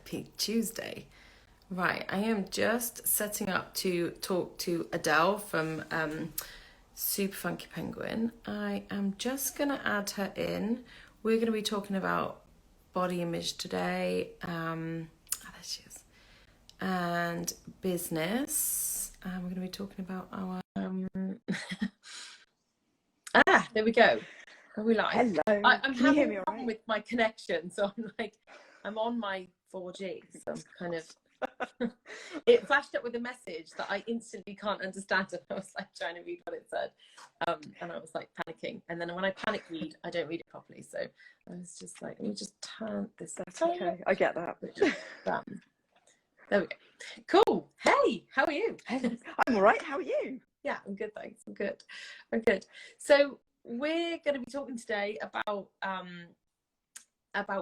Happy Tuesday. Right, I am just setting up to talk to Adèle from Super Funky Penguin. I am just going to add her in. We're going to be talking about body image today. There she is. And business. We're going to be talking about our... there we go. Are we live? Hello. I'm Can you hear having me a all problem right? with my connection, so I'm on my 4G, so I'm kind of... It flashed up with a message that I instantly can't understand, and I was like trying to read what it said, and I was like panicking, and then when I panic read, I don't read it properly, so I was just like, let me just turn this. That's okay. I get that. There we go. Cool. Hey, how are you? I'm all right. How are you? Yeah, I'm good, thanks. I'm good. So we're going to be talking today about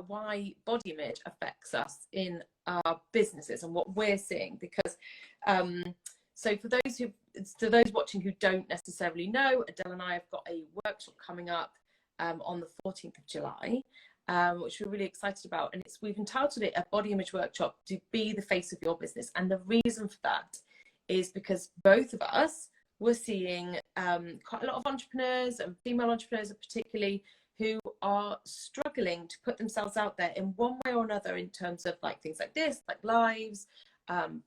why body image affects us in our businesses and what we're seeing, because so for those watching who don't necessarily know, Adèle and I have got a workshop coming up on the 14th of July, which we're really excited about, and we've entitled it a body image workshop to be the face of your business. And the reason for that is because both of us were seeing quite a lot of entrepreneurs, and female entrepreneurs particularly, who are struggling to put themselves out there in one way or another, in terms of like things like this, like lives,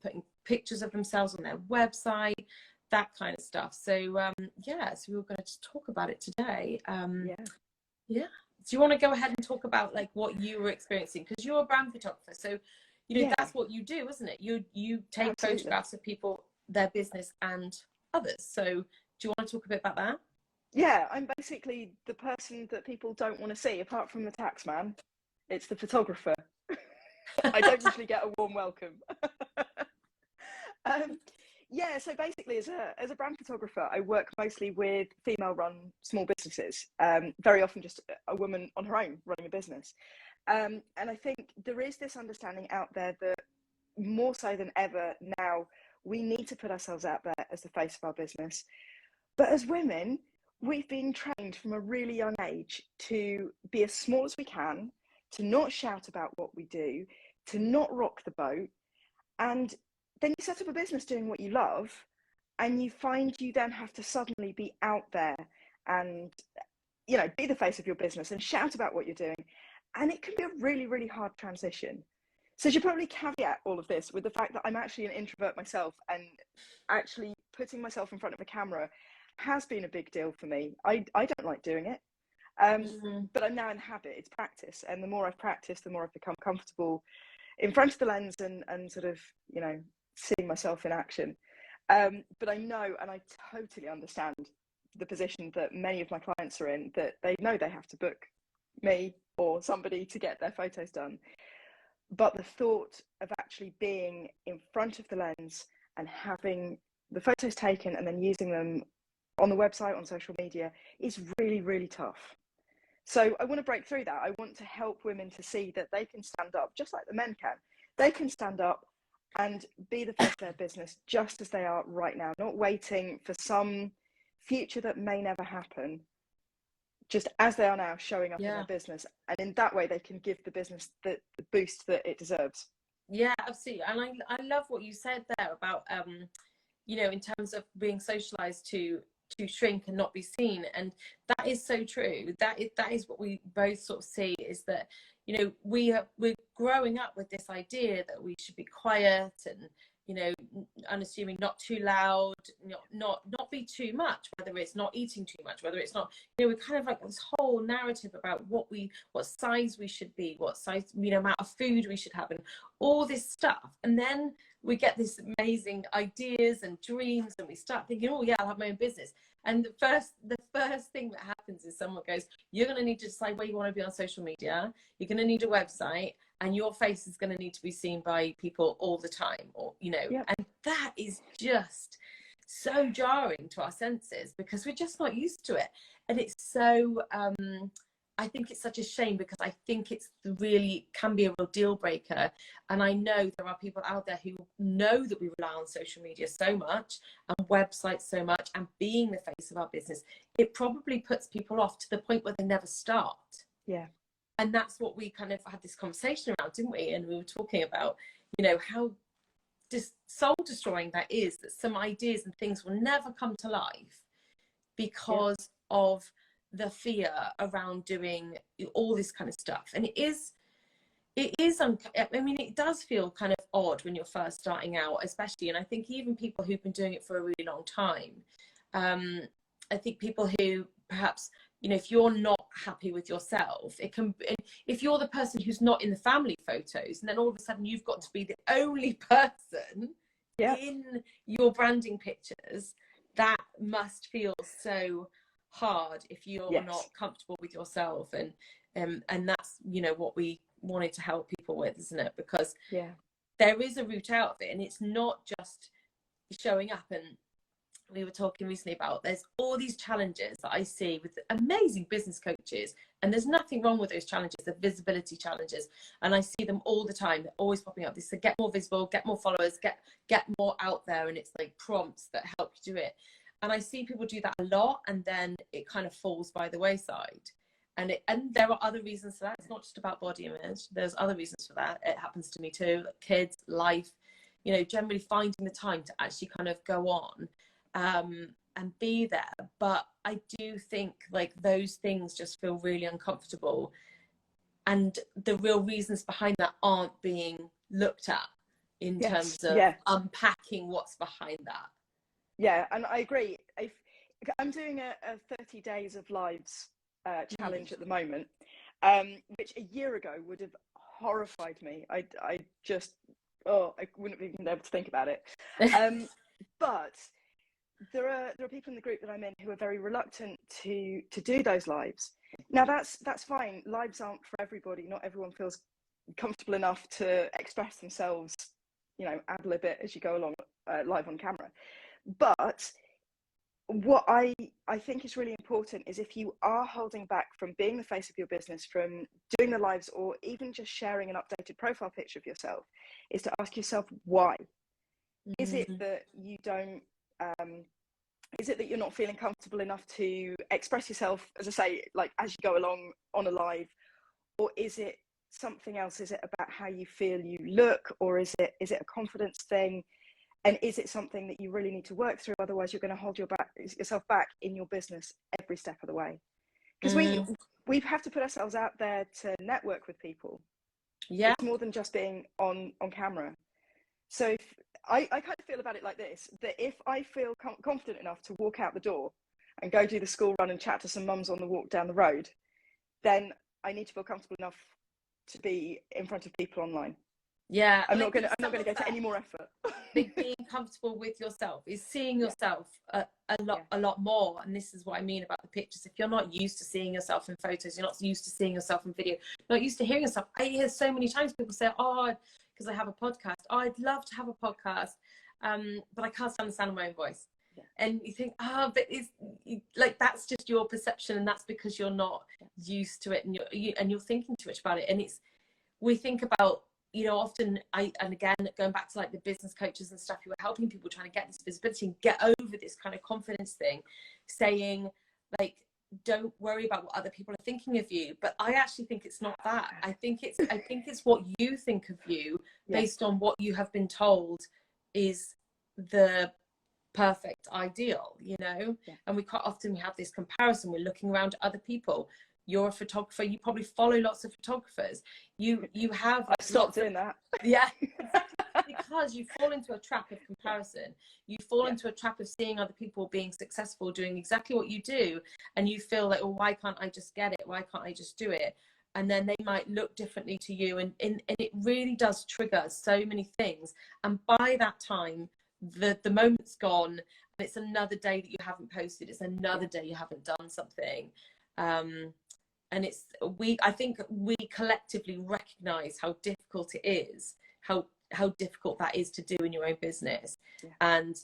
putting pictures of themselves on their website, that kind of stuff. So so we were going to just talk about it today. Yeah. Do you want to go ahead and talk about like what you were experiencing, because you're a brand photographer, so that's what you do, isn't it? You take Absolutely. photographs of people, their business, and others. So do you want to talk a bit about that? Yeah, I'm basically the person that people don't want to see, apart from the tax man. It's the photographer. I don't usually get a warm welcome. So basically, as a brand photographer, I work mostly with female-run small businesses. Very often, just a woman on her own running a business. And I think there is this understanding out there that more so than ever now, we need to put ourselves out there as the face of our business. But as women, we've been trained from a really young age to be as small as we can, to not shout about what we do, to not rock the boat. And then you set up a business doing what you love, and you find you then have to suddenly be out there and, be the face of your business and shout about what you're doing. And it can be a really, really hard transition. So you should probably caveat all of this with the fact that I'm actually an introvert myself, and actually putting myself in front of a camera has been a big deal for me. I don't like doing it, but I'm now in habit. It's practice, and the more I've practiced, the more I've become comfortable in front of the lens and sort of seeing myself in action. But I know, and I totally understand the position that many of my clients are in, that they know they have to book me or somebody to get their photos done. But the thought of actually being in front of the lens and having the photos taken and then using them on the website, on social media, is really, really tough. So I want to break through that. I want to help women to see that they can stand up, just like the men can. They can stand up and be the face of their business just as they are right now, not waiting for some future that may never happen, just as they are now, showing up in their business. And in that way, they can give the business the boost that it deserves. Yeah, absolutely. And I love what you said there about, in terms of being socialized to shrink and not be seen. And that is so true. That is what we both sort of see, is that, we're growing up with this idea that we should be quiet and, unassuming, not too loud, not be too much, whether it's not eating too much, whether it's not, we're kind of like this whole narrative about what size we should be, what size, amount of food we should have, and all this stuff. And then we get these amazing ideas and dreams, and we start thinking, oh yeah, I'll have my own business. And the first thing that happens is someone goes, you're going to need to decide where you want to be on social media, you're going to need a website, and your face is going to need to be seen by people all the time, or and that is just so jarring to our senses, because we're just not used to it. And it's so I think it's such a shame, because I think it's really can be a real deal breaker. And I know there are people out there who know that we rely on social media so much and websites so much and being the face of our business. It probably puts people off to the point where they never start. Yeah. And that's what we kind of had this conversation around, didn't we? And we were talking about, you know, how just soul destroying that is, that some ideas and things will never come to life because of the fear around doing all this kind of stuff. And I mean, it does feel kind of odd when you're first starting out, especially. And I think even people who've been doing it for a really long time, I think people who perhaps, you know, if you're not happy with yourself, it can, if you're the person who's not in the family photos, and then all of a sudden you've got to be the only person in your branding pictures, that must feel so hard if you're not comfortable with yourself. And that's, you know, what we wanted to help people with, isn't it? Because there is a route out of it, and it's not just showing up. And we were talking recently about, there's all these challenges that I see with amazing business coaches, and there's nothing wrong with those challenges, the visibility challenges, and I see them all the time. They're always popping up. They say get more visible, get more followers, get more out there, and it's like prompts that help you do it. And I see people do that a lot, and then it kind of falls by the wayside. And there are other reasons for that. It's not just about body image. There's other reasons for that. It happens to me too. Like kids, life, you know, generally finding the time to actually kind of go on and be there. But I do think like those things just feel really uncomfortable, and the real reasons behind that aren't being looked at in terms of unpacking what's behind that. Yeah, and I agree. I'm doing a 30 days of lives challenge at the moment, which a year ago would have horrified me. I wouldn't have even been able to think about it. But there are people in the group that I'm in who are very reluctant to do those lives. Now that's fine. Lives aren't for everybody. Not everyone feels comfortable enough to express themselves, you know, ad lib it as you go along live on camera. But what I think is really important is, if you are holding back from being the face of your business, from doing the lives, or even just sharing an updated profile picture of yourself, is to ask yourself why. Is it that you don't is it that you're not feeling comfortable enough to express yourself, as I say, like as you go along on a live, or is it something else? Is it about how you feel you look, or is it a confidence thing? And is it something that you really need to work through? Otherwise, you're going to hold yourself back in your business every step of the way. Because we have to put ourselves out there to network with people. Yeah, it's more than just being on camera. So I kind of feel about it like this: that if I feel confident enough to walk out the door and go do the school run and chat to some mums on the walk down the road, then I need to feel comfortable enough to be in front of people online. Yeah, I'm not going to go to any more effort. Being comfortable with yourself is seeing yourself a lot more. And this is what I mean about the pictures. If you're not used to seeing yourself in photos, you're not used to seeing yourself in video, not used to hearing yourself. I hear so many times people say, because I have a podcast, I'd love to have a podcast, but I can't stand the sound of my own voice. And you think, but it's like, that's just your perception, and that's because you're not used to it, and you're thinking too much about it. And we think about, you know, often and again, going back to like the business coaches and stuff who are helping people trying to get this visibility and get over this kind of confidence thing, saying like, don't worry about what other people are thinking of you. But I actually think it's not that. I think it's what you think of you based on what you have been told is the perfect ideal, you know. And we quite often have this comparison. We're looking around at other people. You're a photographer, you probably follow lots of photographers. You have I've stopped doing that. Yeah, because you fall into a trap of comparison. You fall into a trap of seeing other people being successful, doing exactly what you do, and you feel like, well, why can't I just get it? Why can't I just do it? And then they might look differently to you, and it really does trigger so many things. And by that time, the moment's gone, and it's another day that you haven't posted. It's another day you haven't done something. And I think we collectively recognize how difficult it is, how difficult that is to do in your own business, and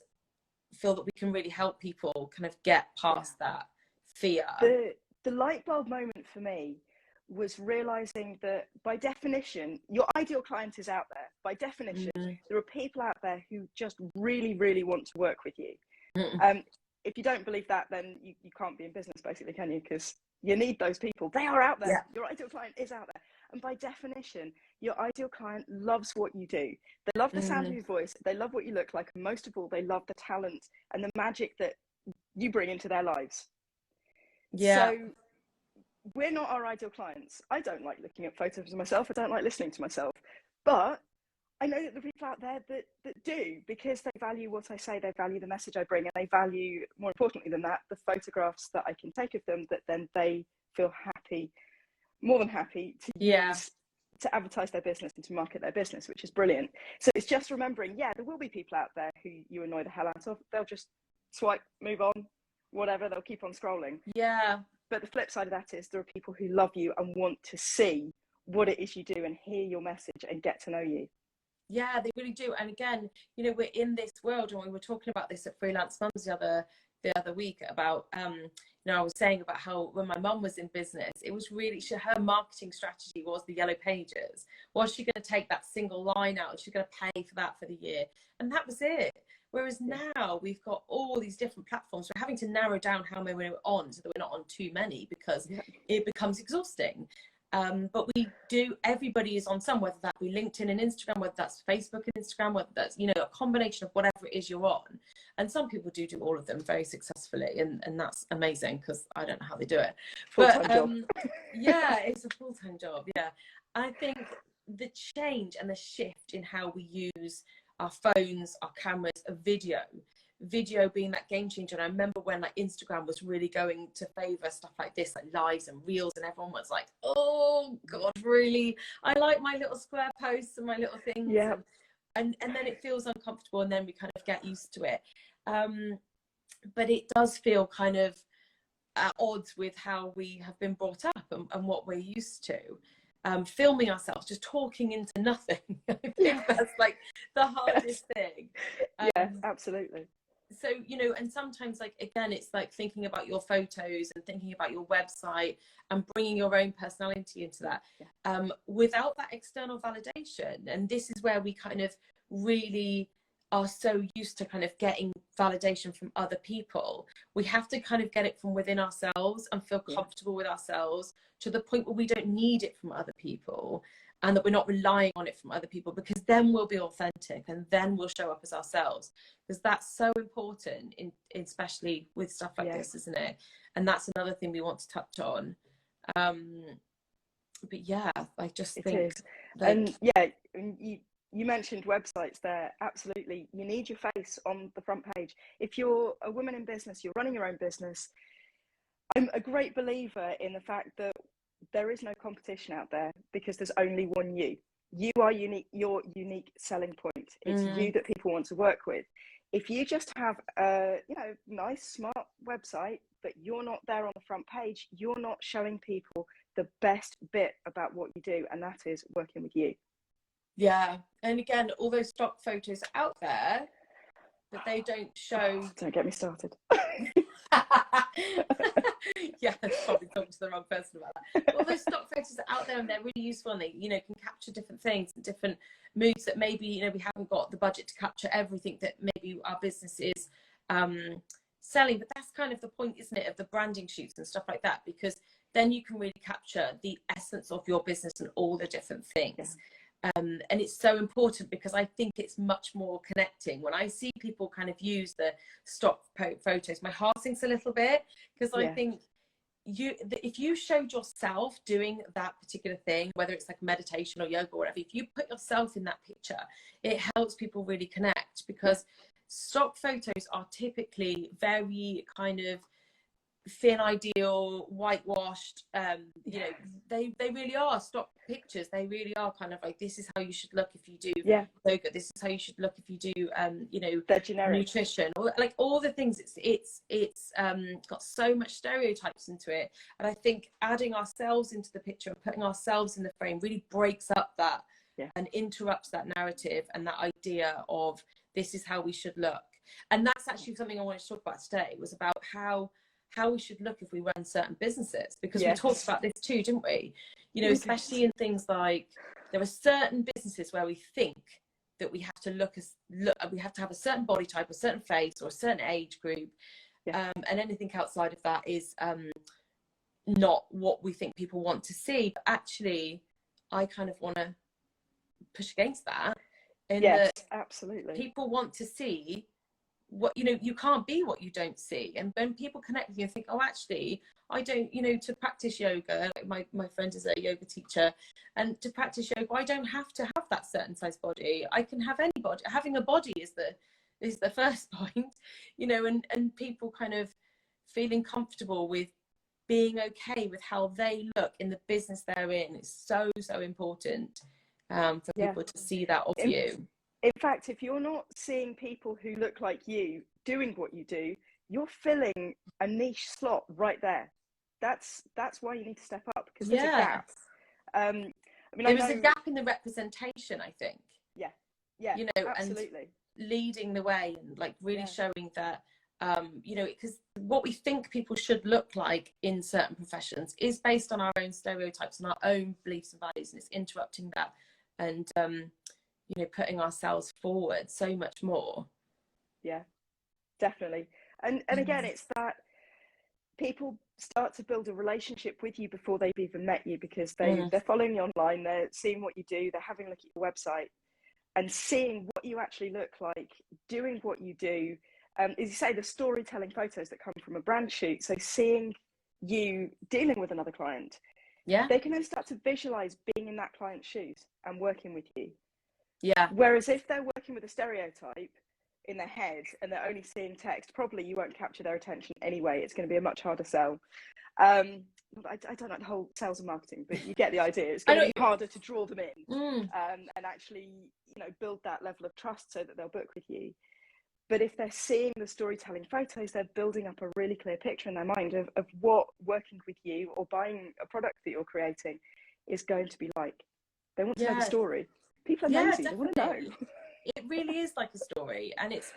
feel that we can really help people kind of get past that fear. The light bulb moment for me was realizing that by definition, your ideal client is out there. By definition, there are people out there who just really, really want to work with you. if you don't believe that, then you can't be in business, basically, can you? Because you need those people. They are out there. Yeah. Your ideal client is out there. And by definition, your ideal client loves what you do. They love the sound of your voice. They love what you look like. And most of all, they love the talent and the magic that you bring into their lives. Yeah. So we're not our ideal clients. I don't like looking at photos of myself. I don't like listening to myself. But I know that there are people out there that do, because they value what I say, they value the message I bring, and they value, more importantly than that, the photographs that I can take of them that then they feel happy, more than happy, to use to advertise their business and to market their business, which is brilliant. So it's just remembering, there will be people out there who you annoy the hell out of. They'll just swipe, move on, whatever, they'll keep on scrolling. Yeah. But the flip side of that is there are people who love you and want to see what it is you do and hear your message and get to know you. Yeah, they really do. And again, you know, we're in this world, and we were talking about this at Freelance Mums the other week about, you know, I was saying about how when my mum was in business, it was really, her marketing strategy was the yellow pages. Was she going to take that single line out? She's going to pay for that for the year? And that was it. Whereas now we've got all these different platforms. We're having to narrow down how many we're on so that we're not on too many, because it becomes exhausting. But we do, everybody is on some, whether that be LinkedIn and Instagram, whether that's Facebook and Instagram, whether that's, you know, a combination of whatever it is you're on. And some people do all of them very successfully, and that's amazing, because I don't know how they do it. Full-time job. Yeah, it's a full-time job. Yeah. I think the change and the shift in how we use our phones, our cameras, video being that game changer. And I remember when like Instagram was really going to favor stuff like this, like lives and reels, and everyone was like, oh God, really? I like my little square posts and my little things. Yeah. And then it feels uncomfortable, and then we kind of get used to it. But it does feel kind of at odds with how we have been brought up and what we're used to. Filming ourselves, just talking into nothing. I think that's like the hardest thing. Yeah, absolutely. So, you know, and sometimes, like, again, it's like thinking about your photos and thinking about your website and bringing your own personality into that, without that external validation. And this is where we kind of really are so used to kind of getting validation from other people. We have to kind of get it from within ourselves and feel comfortable with ourselves to the point where we don't need it from other people, and that we're not relying on it from other people, because then we'll be authentic and then we'll show up as ourselves, because that's so important especially with stuff like this, isn't it? And that's another thing we want to touch on. But yeah, I just think and you mentioned websites there. Absolutely, you need your face on the front page. If you're a woman in business, you're running your own business, I'm a great believer in the fact that there is no competition out there, because there's only one you. You are unique, your unique selling point. It's you that people want to work with. If you just have a nice, smart website, but you're not there on the front page, you're not showing people the best bit about what you do, and that is working with you. Yeah. And again, all those stock photos out there, but they don't show. Don't get me started. Yeah, probably talking to the wrong person about that. All those stock photos are out there, and they're really useful, and they, you know, can capture different things and different moods that maybe, you know, we haven't got the budget to capture everything that maybe our business is selling. But that's kind of the point, isn't it, of the branding shoots and stuff like that, because then you can really capture the essence of your business and all the different things. And it's so important, because I think it's much more connecting. When I see people kind of use the stock photos, my heart sinks a little bit, because I think if you showed yourself doing that particular thing, whether it's like meditation or yoga or whatever, if you put yourself in that picture, it helps people really connect, because stock photos are typically very kind of thin, ideal, whitewashed. You know, they really are stock pictures. They really are kind of like, this is how you should look if you do yoga, this is how you should look if you do you know, they're generic. Nutrition, or like all the things. It's got so much stereotypes into it, and I think adding ourselves into the picture and putting ourselves in the frame really breaks up that and interrupts that narrative and that idea of this is how we should look. And that's actually something I wanted to talk about today, was about how we should look if we run certain businesses, because we talked about this too, didn't we? You know, especially in things like, there are certain businesses where we think that we have to we have to have a certain body type, a certain face, or a certain age group, And anything outside of that is not what we think people want to see. But actually, I kind of want to push against that, in Yes, that absolutely. people want to see what, you know, you can't be what you don't see. And when people connect with you and think, oh, actually, I don't, you know, to practice yoga, like my friend is a yoga teacher, and to practice yoga, I don't have to have that certain size body. I can have any body. Having a body is the first point, you know, and people kind of feeling comfortable with being okay with how they look in the business they're in. It's so important for people to see that of you. In fact, if you're not seeing people who look like you doing what you do, you're filling a niche slot right there. That's why you need to step up, because there's a gap. I mean, there is a gap in the representation, I think. Yeah, you know, absolutely. And leading the way, and like really showing that, you know, because what we think people should look like in certain professions is based on our own stereotypes and our own beliefs and values, and it's interrupting that, and you know, putting ourselves forward so much more. Yeah, definitely. And again, it's that people start to build a relationship with you before they've even met you, because they're following you online, they're seeing what you do, they're having a look at your website and seeing what you actually look like doing what you do. As you say, the storytelling photos that come from a brand shoot, so seeing you dealing with another client, they can then start to visualize being in that client's shoes and working with you. Whereas if they're working with a stereotype in their head and they're only seeing text, probably you won't capture their attention anyway. It's going to be a much harder sell. I don't know the whole sales and marketing, but you get the idea. It's going to be harder to draw them in and actually, you know, build that level of trust so that they'll book with you. But if they're seeing the storytelling photos, they're building up a really clear picture in their mind of what working with you or buying a product that you're creating is going to be like. They want to know the story. People are nosy. They want to know. It really is like a story, and it's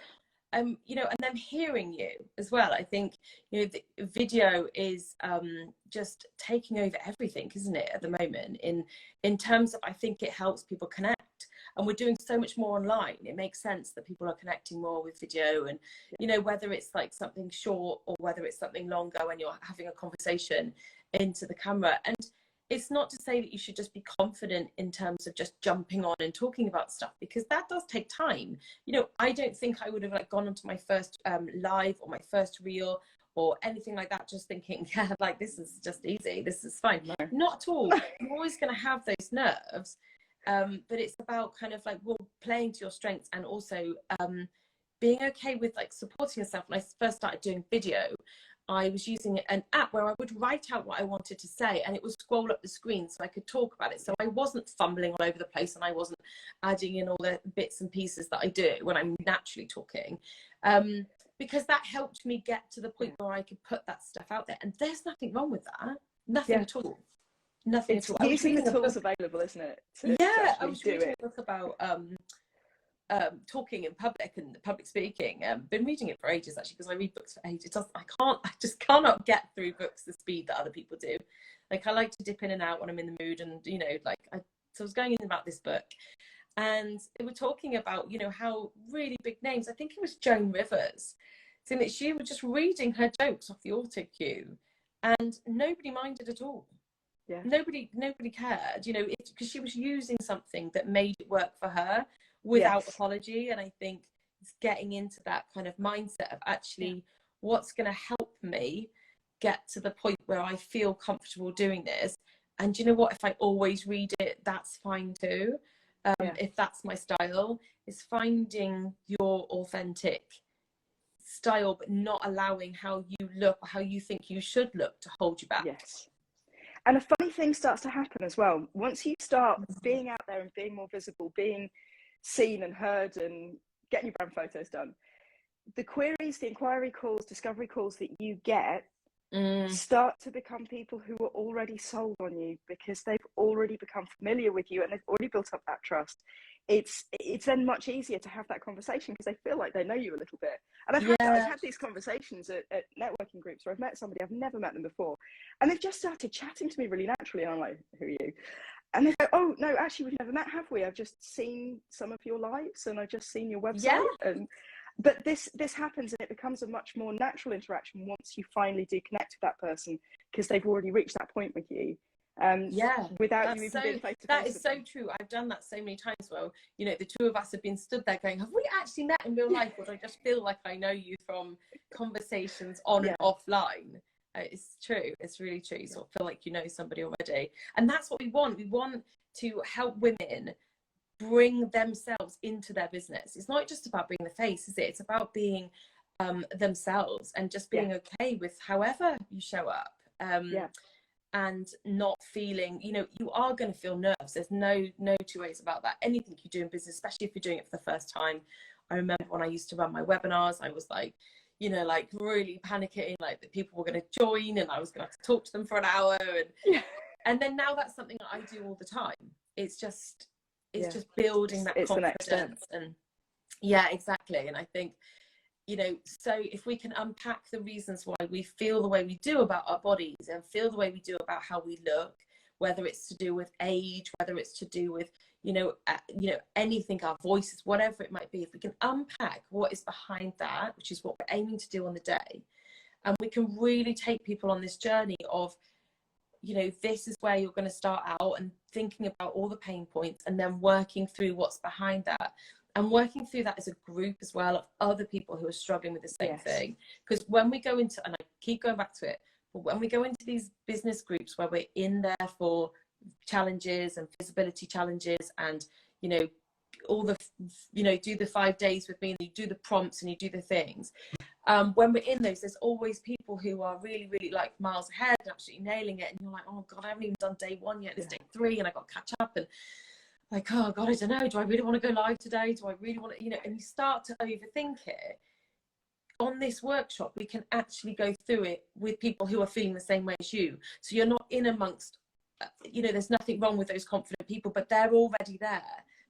you know, and them hearing you as well. I think, you know, the video is just taking over everything, isn't it, at the moment, in terms of, I think it helps people connect, and we're doing so much more online. It makes sense that people are connecting more with video, and you know, whether it's like something short or whether it's something longer when you're having a conversation into the camera. And it's not to say that you should just be confident in terms of just jumping on and talking about stuff, because that does take time. You know, I don't think I would have like gone onto my first live or my first reel or anything like that just thinking, yeah, like this is just easy, this is fine. No. Not at all. You're always going to have those nerves, but it's about kind of like, well, playing to your strengths, and also being okay with like supporting yourself. When I first started doing video, I was using an app where I would write out what I wanted to say, and it would scroll up the screen so I could talk about it. So I wasn't fumbling all over the place, and I wasn't adding in all the bits and pieces that I do when I'm naturally talking, because that helped me get to the point where I could put that stuff out there. And there's nothing wrong with that. Nothing at all. Nothing it's at all. Using the tools available, isn't it? I was reading a book about talking in public and public speaking. Been reading it for ages, actually, because I read books for ages. I just cannot get through books the speed that other people do. Like, I like to dip in and out when I'm in the mood, and you know, like so I was going in about this book, and they were talking about, you know, how really big names, I think it was Joan Rivers, saying that she was just reading her jokes off the auto cue, and nobody minded at all. Nobody cared, you know, because she was using something that made it work for her without apology. And I think it's getting into that kind of mindset of actually what's going to help me get to the point where I feel comfortable doing this. And you know what, if I always read it, that's fine too. If that's my style, is finding your authentic style, but not allowing how you look or how you think you should look to hold you back. And a funny thing starts to happen as well. Once you start being out there and being more visible, being seen and heard and getting your brand photos done, the queries, the inquiry calls, discovery calls that you get start to become people who are already sold on you, because they've already become familiar with you and they've already built up that trust. It's then much easier to have that conversation because they feel like they know you a little bit. And I've had these conversations at networking groups where I've met somebody, I've never met them before, and they've just started chatting to me really naturally. I'm like, who are you? And they go, oh no, actually we've never met, have we? I've just seen some of your lives and I've just seen your website. but this happens, and it becomes a much more natural interaction once you finally do connect with that person, because they've already reached that point with you, without you even being face to face. That is so true. I've done that so many times where, you know, the two of us have been stood there going, have we actually met in real life, or do I just feel like I know you from conversations on and offline? It's true. It's really true. You sort of feel like you know somebody already, and that's what we want. We want to help women bring themselves into their business. It's not just about being the face, is it? It's about being themselves, and just being okay with however you show up, and not feeling, you know, you are going to feel nerves. There's no two ways about that. Anything you do in business, especially if you're doing it for the first time. I remember when I used to run my webinars, I was like, you know, like really panicking, like that people were going to join and I was going to have to talk to them for an hour, and then now that's something that I do all the time. It's just building that confidence, and exactly. And I think, you know, so if we can unpack the reasons why we feel the way we do about our bodies, and feel the way we do about how we look, whether it's to do with age, whether it's to do with, you know, anything, our voices, whatever it might be, if we can unpack what is behind that, which is what we're aiming to do on the day, and we can really take people on this journey of, you know, this is where you're going to start out, and thinking about all the pain points, and then working through what's behind that, and working through that as a group as well of other people who are struggling with the same thing. Because when we go into, and I keep going back to it, but when we go into these business groups where we're in there for challenges and visibility challenges, and, you know, all the, you know, do the 5 days with me, and you do the prompts and you do the things, when we're in those, there's always people who are really, really like miles ahead and absolutely nailing it, and you're like, oh god, I haven't even done day 1 yet, it's day 3 and I got to catch up, and like, oh god, I don't know, do I really want to go live today, do I really want to, you know, and you start to overthink it. On this workshop, we can actually go through it with people who are feeling the same way as you, so you're not in amongst, you know, there's nothing wrong with those confident people, but they're already there,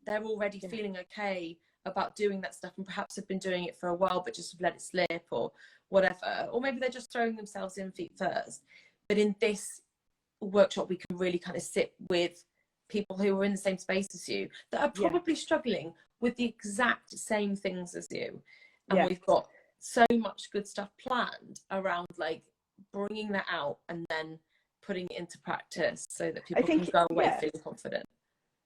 they're already feeling okay about doing that stuff, and perhaps have been doing it for a while but just let it slip or whatever, or maybe they're just throwing themselves in feet first. But in this workshop, we can really kind of sit with people who are in the same space as you, that are probably struggling with the exact same things as you, and we've got so much good stuff planned around, like, bringing that out and then putting it into practice so that people can go away feeling confident.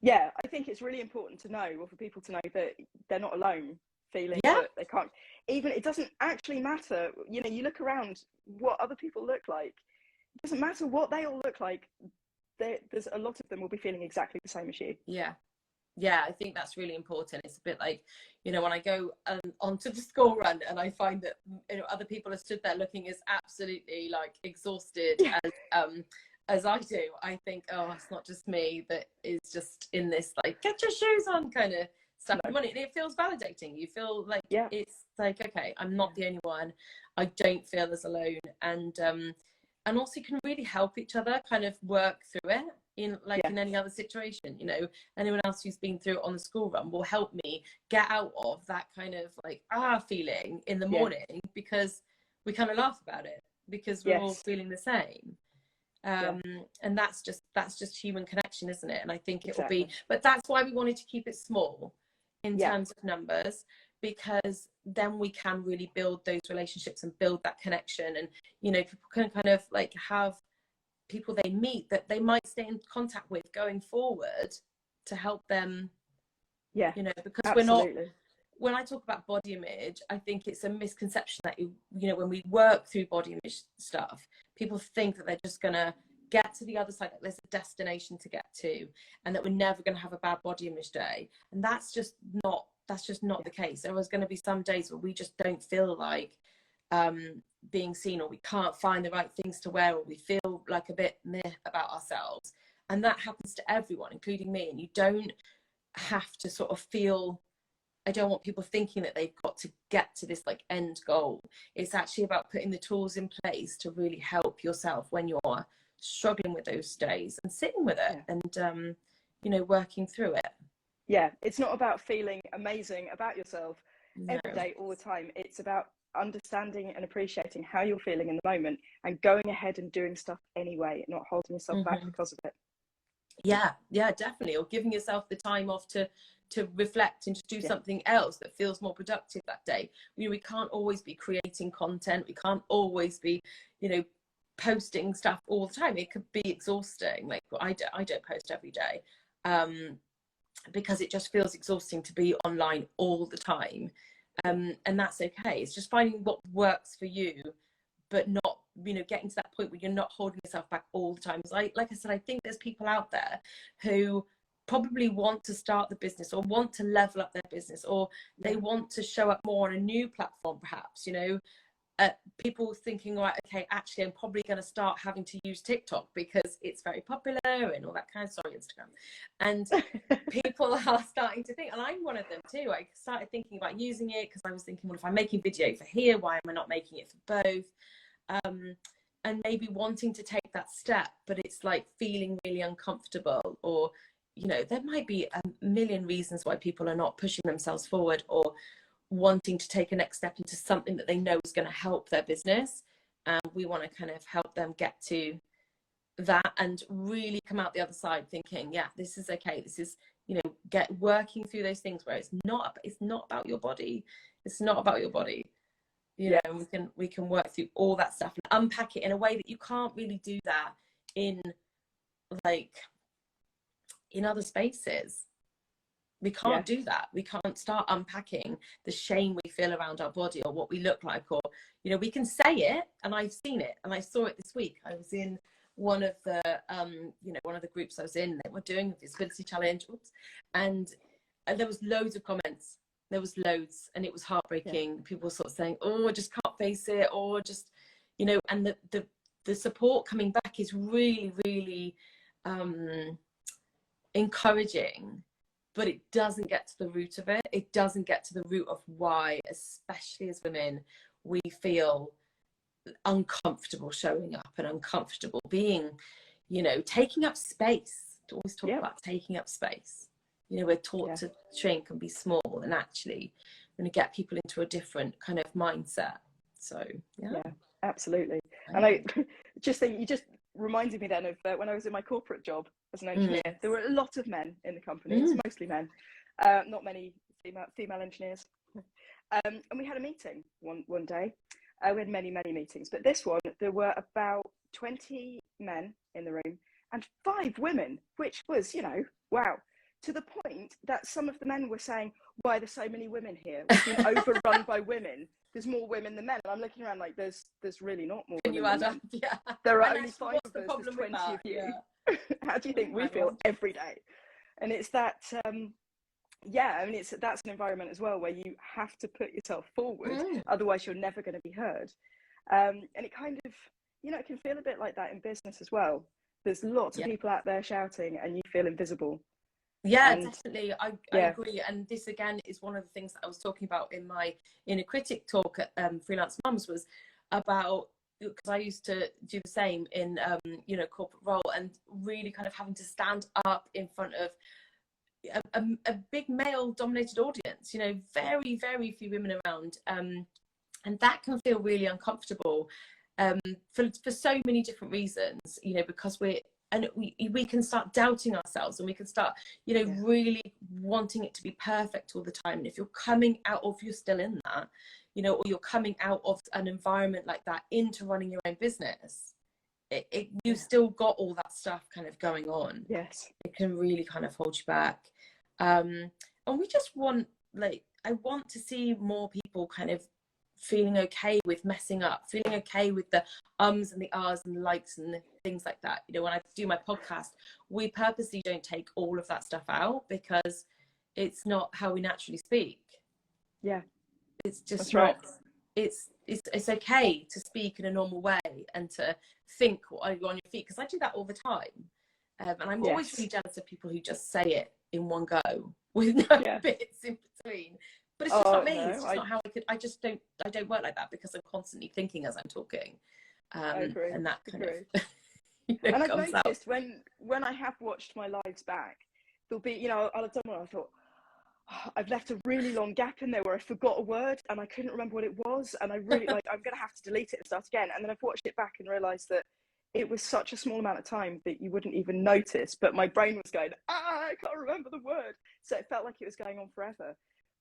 Yeah, I think it's really important to know, or for people to know, that they're not alone feeling that they can't. Even, it doesn't actually matter. You know, you look around what other people look like. It doesn't matter what they all look like. There's a lot of them will be feeling exactly the same as you. Yeah, I think that's really important. It's a bit like, you know, when I go onto the school run and I find that, you know, other people are stood there looking as absolutely like exhausted as I do, I think, oh, it's not just me that is just in this like get your shoes on kind of stuff. And it feels validating. You feel like it's like, okay, I'm not the only one. I don't feel as alone, and also you can really help each other kind of work through it in in any other situation. You know, anyone else who's been through it on the school run will help me get out of that kind of like feeling in the morning, because we kind of laugh about it, because we're all feeling the same. And that's just human connection, isn't it? And I think it will be, but that's why we wanted to keep it small in terms of numbers, because then we can really build those relationships and build that connection, and, you know, people can kind of like have people they meet that they might stay in contact with going forward to help them, you know, because we're not, when I talk about body image, I think it's a misconception that, you know, when we work through body image stuff, people think that they're just going to get to the other side, that there's a destination to get to, and that we're never going to have a bad body image day. And that's just not the case. There was going to be some days where we just don't feel like being seen, or we can't find the right things to wear, or we feel like a bit meh about ourselves. And that happens to everyone, including me. And you don't have to sort of feel, I don't want people thinking that they've got to get to this like end goal. It's actually about putting the tools in place to really help yourself when you're struggling with those days, and sitting with it and you know, working through it. It's not about feeling amazing about yourself every day all the time. It's about understanding and appreciating how you're feeling in the moment, and going ahead and doing stuff anyway, not holding yourself back because of it. Yeah, definitely. Or giving yourself the time off to to reflect and to do something else that feels more productive that day. We can't always be creating content. We can't always be, posting stuff all the time. It could be exhausting. Like I don't post every day because it just feels exhausting to be online all the time. And that's okay. It's just finding what works for you, but not, getting to that point where you're not holding yourself back all the time. Like I said, I think there's people out there who probably want to start the business or want to level up their business, or they want to show up more on a new platform, perhaps, people thinking, right, okay, actually I'm probably going to start having to use TikTok because it's very popular and all that kind of, sorry, Instagram. And people are starting to think, and I'm one of them too. I started thinking about using it because I was thinking, well, if I'm making video for here, why am I not making it for both? And maybe wanting to take that step, but it's like feeling really uncomfortable, or there might be a million reasons why people are not pushing themselves forward or wanting to take a next step into something that they know is going to help their business. We want to kind of help them get to that and really come out the other side thinking, yeah, this is okay. This is, get working through those things where it's not about your body. It's not about your body. We can work through all that stuff and unpack it in a way that you can't really do that in other spaces. We can't do that. We can't start unpacking the shame we feel around our body or what we look like, or we can say it, and I've seen it, and I saw it this week. I was in one of the one of the groups I was in. They were doing a visibility challenge, and there was loads of comments. There was loads, and it was heartbreaking. People were sort of saying, oh, I just can't face it, or just and the support coming back is really, really encouraging, but it doesn't get to the root of it. It doesn't get to the root of why, especially as women, we feel uncomfortable showing up and uncomfortable being, taking up space. To always talk about taking up space. We're taught to shrink and be small, and actually we're going to get people into a different kind of mindset. So yeah, absolutely. And I just think you just reminded me then of when I was in my corporate job as an engineer. There were a lot of men in the company. It's mostly men, not many female engineers. And we had a meeting one day. We had many meetings, but this one there were about 20 men in the room and 5 women, which was wow. To the point that some of the men were saying, why are there so many women here? We've been overrun by women. There's more women than men. And I'm looking around like there's really not more women than men. Yeah. There are only 5 of us, there's 20 of you. Yeah. How do you think we feel every day? And it's that, that's an environment as well where you have to put yourself forward, otherwise you're never going to be heard. And it kind of, it can feel a bit like that in business as well. There's lots of people out there shouting and you feel invisible. Definitely. I agree. And this again is one of the things that I was talking about in my inner critic talk at Freelance Mums, was about, because I used to do the same in corporate role, and really kind of having to stand up in front of a big male dominated audience, very, very few women around, and that can feel really uncomfortable for so many different reasons, because we can start doubting ourselves, and we can start, really wanting it to be perfect all the time. And if you're coming out of, you're still in that, or you're coming out of an environment like that into running your own business, you've still got all that stuff kind of going on. Yes. It can really kind of hold you back. And we just want, I want to see more people kind of feeling okay with messing up, feeling okay with the ums and the ahs and the likes and the things like that. When I do my podcast, we purposely don't take all of that stuff out because it's not how we naturally speak. Yeah, it's just that's not. Right. It's okay to speak in a normal way and to think while you're on your feet, because I do that all the time, and I'm always really jealous of people who just say it in one go with no bits in between. But it's just not me. It's just not how I could. I don't work like that because I'm constantly thinking as I'm talking. I agree. And that kind of and I've comes noticed out. when I have watched my lives back, there'll be, I'll have done one, I thought, I've left a really long gap in there where I forgot a word and I couldn't remember what it was, and I really I'm going to have to delete it and start again. And then I've watched it back and realised that it was such a small amount of time that you wouldn't even notice, but my brain was going, I can't remember the word. So it felt like it was going on forever.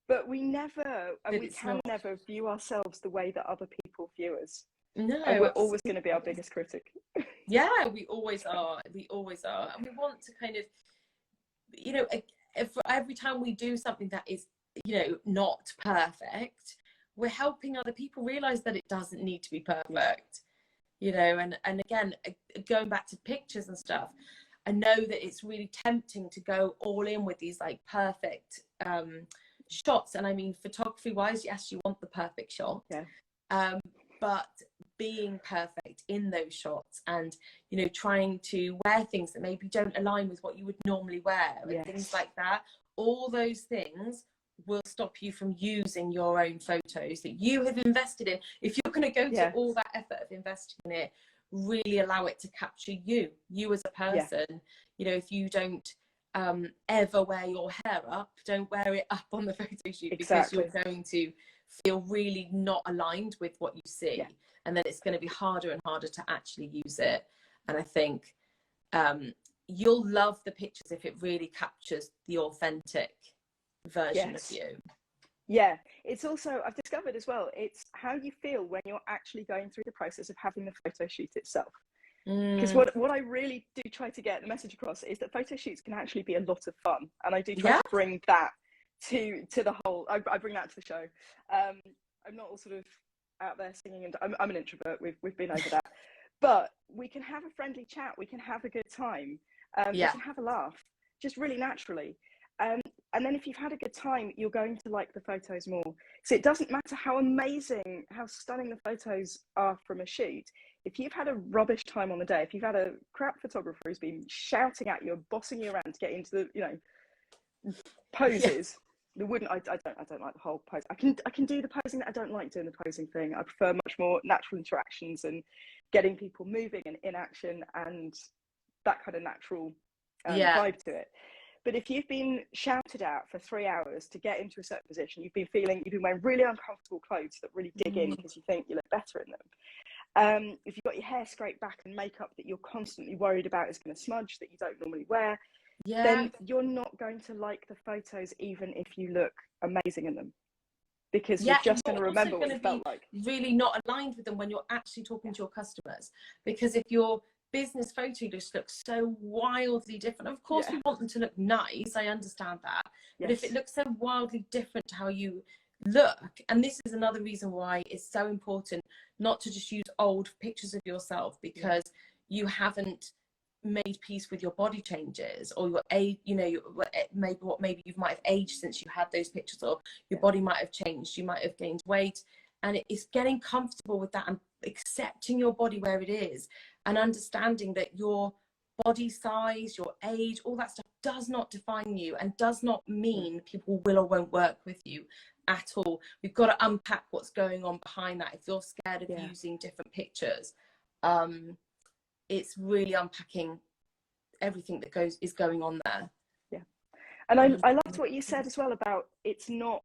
But we never, and we can never view ourselves the way that other people view us. No, and we're always going to be our biggest critic. Yeah, we always are. We always are. And we want to kind of, you know, every time we do something that is, you know, not perfect, we're helping other people realize that it doesn't need to be perfect, you know. And again, going back to pictures and stuff, I know that it's really tempting to go all in with these like perfect shots. And I mean, photography wise, yes, you want the perfect shot. Yeah. But being perfect in those shots, and, you know, trying to wear things that maybe don't align with what you would normally wear, and things like that, all those things will stop you from using your own photos that you have invested in. If you're going to go to all that effort of investing in it, really allow it to capture you as a person. You know, if you don't ever wear your hair up, don't wear it up on the photo shoot, because you're going to feel really not aligned with what you see, and then it's going to be harder and harder to actually use it. And I think you'll love the pictures if it really captures the authentic version of you. Yeah, it's also, I've discovered as well, it's how you feel when you're actually going through the process of having the photo shoot itself. Because what I really do try to get the message across is that photo shoots can actually be a lot of fun, and I do try to bring that to the whole. I bring that to the show. I'm not all sort of out there singing, and I'm an introvert. We've been over that, but we can have a friendly chat. We can have a good time. We can have a laugh, just really naturally. And then if you've had a good time, you're going to like the photos more. So it doesn't matter how amazing, how stunning the photos are from a shoot. If you've had a rubbish time on the day, if you've had a crap photographer who's been shouting at you, bossing you around to get into the, you know, poses, the wouldn't. I don't like the whole pose. I can do the posing that I don't like doing the posing thing. I prefer much more natural interactions and getting people moving and in action and that kind of natural vibe to it. But if you've been shouted at for 3 hours to get into a certain position, you've been wearing really uncomfortable clothes that really dig in because you think you look better in them. If you've got your hair scraped back and makeup that you're constantly worried about is going to smudge that you don't normally wear, then you're not going to like the photos even if you look amazing in them. Because you're just going to remember what you felt like. Really not aligned with them when you're actually talking to your customers. Because if your business photo just looks so wildly different, of course we want them to look nice, I understand that, but if it looks so wildly different to how you look, and this is another reason why it's so important not to just use old pictures of yourself because you haven't made peace with your body changes, or your age, you know, maybe you might have aged since you had those pictures, or your body might have changed, you might have gained weight, and it's getting comfortable with that and accepting your body where it is, and understanding that your body size, your age, all that stuff does not define you and does not mean people will or won't work with you at all. We've got to unpack what's going on behind that. If you're scared of using different pictures, it's really unpacking everything that is going on there. And I loved what you said as well about it's not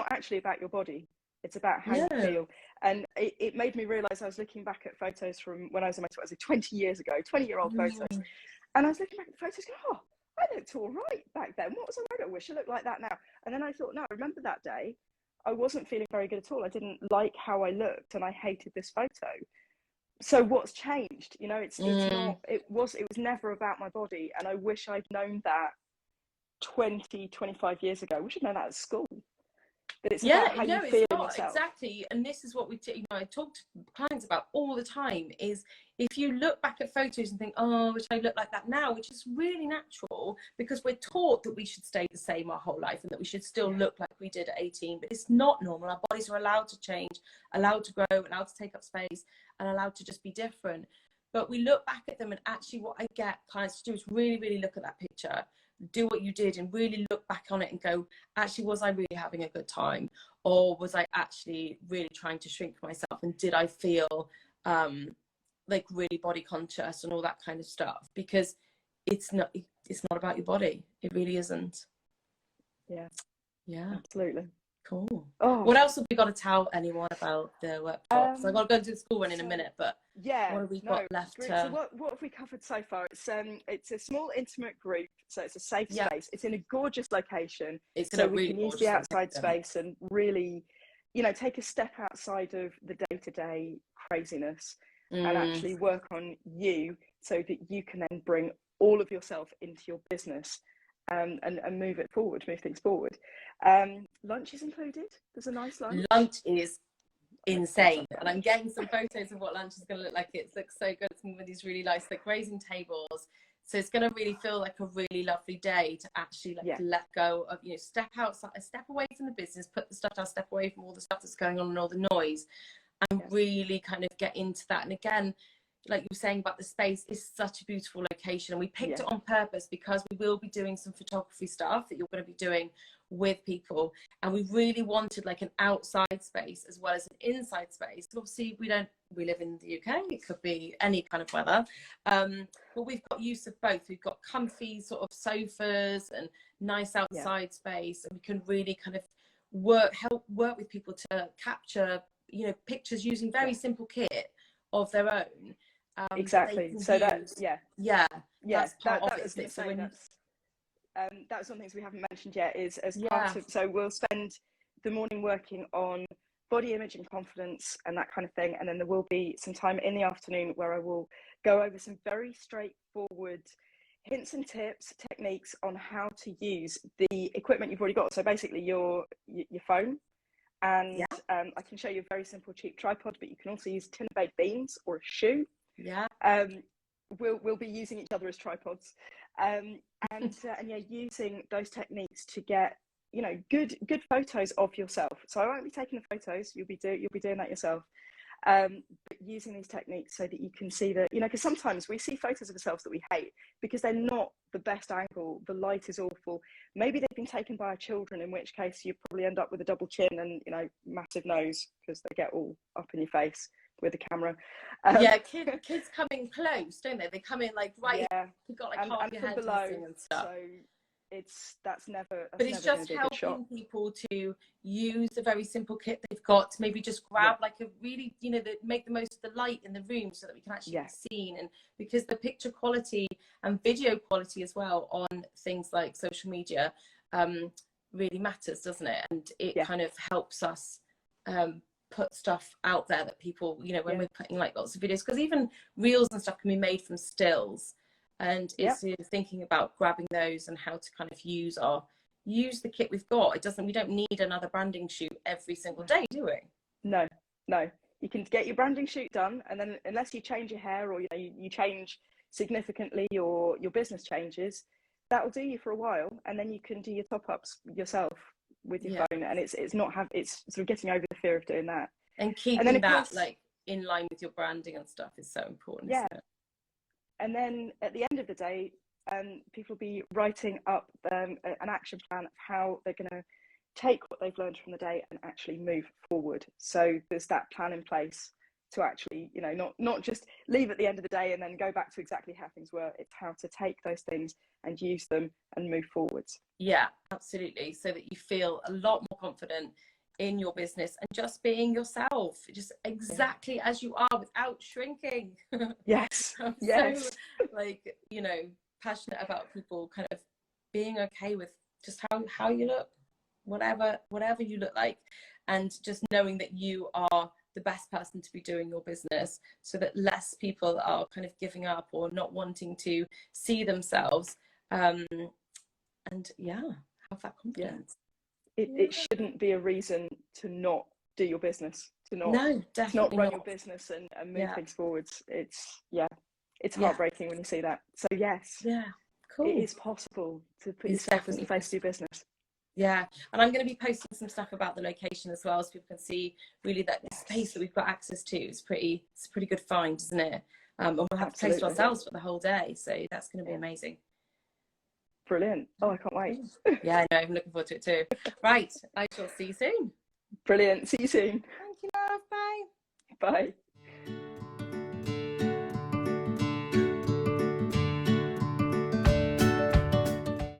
actually about your body, it's about how you feel. And it made me realize, I was looking back at photos from when I was in my 20-year-old photos, and I was looking back at the photos going, oh, I looked all right back then, what was I wearing? I wish I looked like that now. And then I thought, no, I remember that day I wasn't feeling very good at all. I didn't like how I looked and I hated this photo. So what's changed? You know, it's not, it was never about my body. And I wish I'd known that 25 years ago. I wish I'd known that at school. But it's about how you feel in yourself. Exactly. And this is what I talk to clients about all the time, is if you look back at photos and think, oh, I wish I looked like that now, which is really natural because we're taught that we should stay the same our whole life and that we should still look like we did at 18, but it's not normal. Our bodies are allowed to change, allowed to grow, allowed to take up space, and allowed to just be different. But we look back at them, and actually what I get clients to do is really, really look at that picture, do what you did, and really look back on it and go, actually, was I really having a good time, or was I actually really trying to shrink myself, and did I feel like really body conscious and all that kind of stuff? Because it's not about your body, it really isn't. Yeah, absolutely. Cool. Oh, What else have we got to tell anyone about the workshops? I've got to go to the school run in a minute, but yeah, what have we got left? So what have we covered so far? It's a small intimate group, so it's a safe space. It's in a gorgeous location, so we can use the outside space and really, you know, take a step outside of the day-to-day craziness and actually work on you, so that you can then bring all of yourself into your business. And move things forward. Lunch is included. There's a nice lunch. Lunch is insane, and I'm getting some photos of what lunch is going to look like. It looks so good. Some of these really nice, like, grazing tables. So it's going to really feel like a really lovely day to actually let go of, you know, step outside, step away from the business, put the stuff down, step away from all the stuff that's going on and all the noise, and really kind of get into that. And again, like you were saying about the space, is such a beautiful location, and we picked it on purpose because we will be doing some photography stuff that you're going to be doing with people, and we really wanted like an outside space as well as an inside space. Obviously we live in the UK, it could be any kind of weather, but we've got use of both. We've got comfy sort of sofas and nice outside space, and we can really kind of help work with people to capture, you know, pictures using very simple kit of their own. Exactly. So that's part of it. That was one of the things we haven't mentioned yet, is as part of, so we'll spend the morning working on body image and confidence and that kind of thing, and then there will be some time in the afternoon where I will go over some very straightforward hints and tips, techniques on how to use the equipment you've already got. So basically your phone, and I can show you a very simple cheap tripod, but you can also use tin of baked beans or a shoe. We'll be using each other as tripods, and using those techniques to get, you know, good photos of yourself. So I won't be taking the photos, you'll be doing that yourself, but using these techniques so that you can see that, you know, because sometimes we see photos of ourselves that we hate because they're not the best angle, the light is awful, maybe they've been taken by our children, in which case you probably end up with a double chin and, you know, massive nose because they get all up in your face with the camera. Kids come in close, don't they? They come in like you've got like half your head below and stuff. So that's never. But it's just helping people to use a very simple kit they've got to maybe just grab like a really, you know, make the most of the light in the room so that we can actually be seen. And because the picture quality and video quality as well on things like social media really matters, doesn't it? And it kind of helps us put stuff out there that people, you know, when we're putting like lots of videos, because even reels and stuff can be made from stills, and it's thinking about grabbing those and how to kind of use the kit we've got. We don't need another branding shoot every single day, do we? No, you can get your branding shoot done, and then unless you change your hair or, you know, you change significantly, or your business changes, that will do you for a while, and then you can do your top-ups yourself with your phone, and it's sort of getting over the fear of doing that, and keeping that like in line with your branding and stuff is so important. Isn't it? And then at the end of the day, people will be writing up an action plan of how they're going to take what they've learned from the day and actually move forward. So there's that plan in place to actually, you know, not just leave at the end of the day and then go back to exactly how things were. It's how to take those things and use them and move forwards. Yeah, absolutely. So that you feel a lot more confident in your business and just being yourself, just exactly as you are, without shrinking. Yes. So, like, you know, passionate about people kind of being okay with just how you look, whatever you look like, and just knowing that you are the best person to be doing your business, so that less people are kind of giving up or not wanting to see themselves, and have that confidence. It shouldn't be a reason to not do your business, to not run your business and move things forwards. It's heartbreaking when you see that. So it is possible to put yourself in the face of your business. Yeah, and I'm going to be posting some stuff about the location as well, so people can see really that the space that we've got access to is it's a pretty good find, isn't it? And we'll have the place to ourselves for the whole day, so that's going to be amazing. Brilliant. Oh, I can't wait. Yeah, I know, I'm looking forward to it too. Right, I shall see you soon. Brilliant. See you soon. Thank you, love. Bye. Bye.